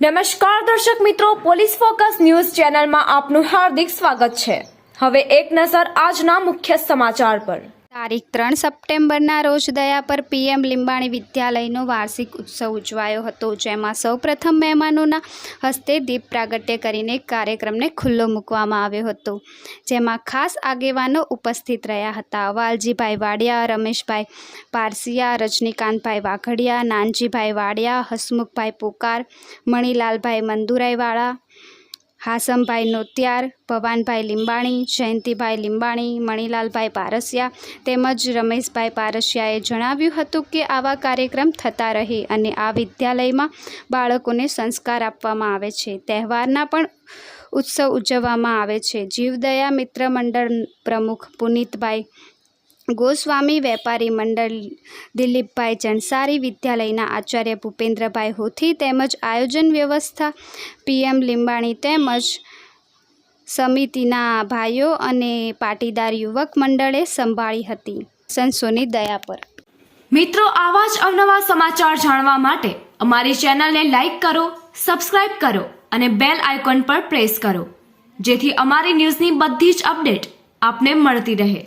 નમસ્કાર દર્શક મિત્રો, પોલીસ ફોકસ ન્યૂઝ ચેનલમાં આપનું હાર્દિક સ્વાગત છે। હવે એક નજર આજના મુખ્ય સમાચાર પર। તારીખ 3 સપ્ટેમ્બરના રોજ દયાપર પીએમ લીંબાણી વિદ્યાલયનો વાર્ષિક ઉત્સવ ઉજવાયો હતો, જેમાં સૌપ્રથમ મહેમાનોના હસ્તે દીપ પ્રાગટ્ય કરીને કાર્યક્રમને ખુલ્લો મૂકવામાં આવ્યો હતો, જેમાં ખાસ આગેવાનો ઉપસ્થિત રહ્યા હતા। વાલજીભાઈ વાડિયા, રમેશભાઈ પારસિયા, રજનીકાંતભાઈ વાઘડિયા, નાનજીભાઈ વાડિયા, હસમુખભાઈ પોકાર, મણીલાલભાઈ મંદુરાઈવાળા, હાસમભાઈ નોતિયાર, ભવાનભાઈ લીંબાણી, જયંતિભાઈ લીંબાણી, મણીલાલભાઈ પારસિયા તેમજ રમેશભાઈ પારસિયાએ જણાવ્યું હતું કે આવા કાર્યક્રમ થતા રહે અને આ વિદ્યાલયમાં બાળકોને સંસ્કાર આપવામાં આવે છે। તહેવારના પણ ઉત્સવ ઉજવવામાં આવે છે। જીવદયા મિત્ર મંડળ પ્રમુખ પુનિતભાઈ ગોસ્વામી, વેપારી મંડળ દિલીપભાઈ જનસારી, વિદ્યાલયના આચાર્ય ભૂપેન્દ્રભાઈ હોથી તેમજ આયોજન વ્યવસ્થા પીએમ લીંબાણી તેમજ સમિતિના ભાઈઓ અને પાટીદાર યુવક મંડળે સંભાળી હતી। સંસોની દયાપર મિત્રો, આવા જ અવનવા સમાચાર જાણવા માટે અમારી ચેનલને લાઈક કરો, સબસ્ક્રાઇબ કરો અને બેલ આઇકોન પર પ્રેસ કરો, જેથી અમારી ન્યૂઝની બધી જ અપડેટ આપને મળતી રહે।